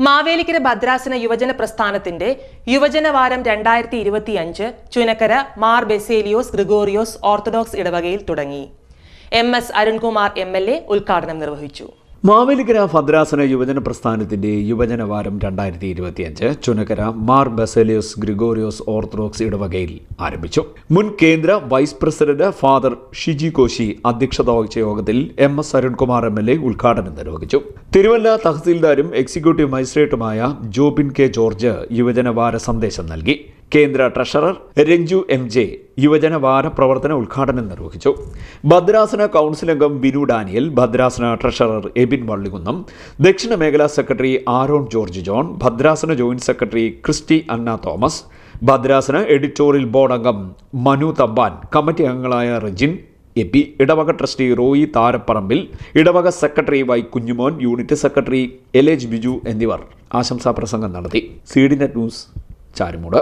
മാവേലിക്കര ഭദ്രാസന യുവജന പ്രസ്ഥാനത്തിന്റെ യുവജനവാരം 2025 ചുനക്കര മാർ ബെസേലിയോസ് ഗ്രിഗോറിയോസ് ഓർത്തഡോക്സ് ഇടവകയിൽ തുടങ്ങി. MS അരുൺകുമാർ MLA ഉദ്ഘാടനം നിർവഹിച്ചു. മാവേലിക്കര ഭദ്രാസന യുവജന പ്രസ്ഥാനത്തിന്റെ യുവജനവാരം 2025 ചുനക്കര മാർ ബെസേലിയോസ് ഗ്രിഗോറിയോസ് ഓർത്തഡോക്സ് ഇടവകയിൽ ആരംഭിച്ചു. മുൻ കേന്ദ്ര vice president father Shiji Koshy അധ്യക്ഷത വഹിച്ച യോഗത്തിൽ MS അരുൺകുമാർ MLA ഉദ്ഘാടനം നിർവഹിച്ചു. തിരുവല്ല തഹസീൽദാരും എക്സിക്യൂട്ടീവ് മജിസ്ട്രേറ്റുമായ ജോബിൻ കെ ജോർജ് യുവജനവാര സന്ദേശം നൽകി. കേന്ദ്ര ട്രഷറർ രഞ്ജു MJ യുവജനവാര പ്രവർത്തന ഉദ്ഘാടനം നിർവഹിച്ചു. ഭദ്രാസന കൗൺസിൽ അംഗം ബിനു ഡാനിയൽ, ഭദ്രാസന ട്രഷറർ എബിൻ വള്ളികുന്നം, ദക്ഷിണ മേഖലാ സെക്രട്ടറി ആരോൺ ജോർജ് ജോൺ, ഭദ്രാസന joint secretary Christy Anna Thomas, ഭദ്രാസന എഡിറ്റോറിയൽ ബോർഡ് അംഗം മനു തമ്പാൻ, കമ്മിറ്റി അംഗങ്ങളായ റജിൻ എപി, ഇടവക ട്രസ്റ്റി റോയി താരപ്പറമ്പിൽ, ഇടവക secretary Y Kunjumon, unit secretary LH Biju എന്നിവർ ആശംസാ പ്രസംഗം നടത്തി. CDNet news, Charummood.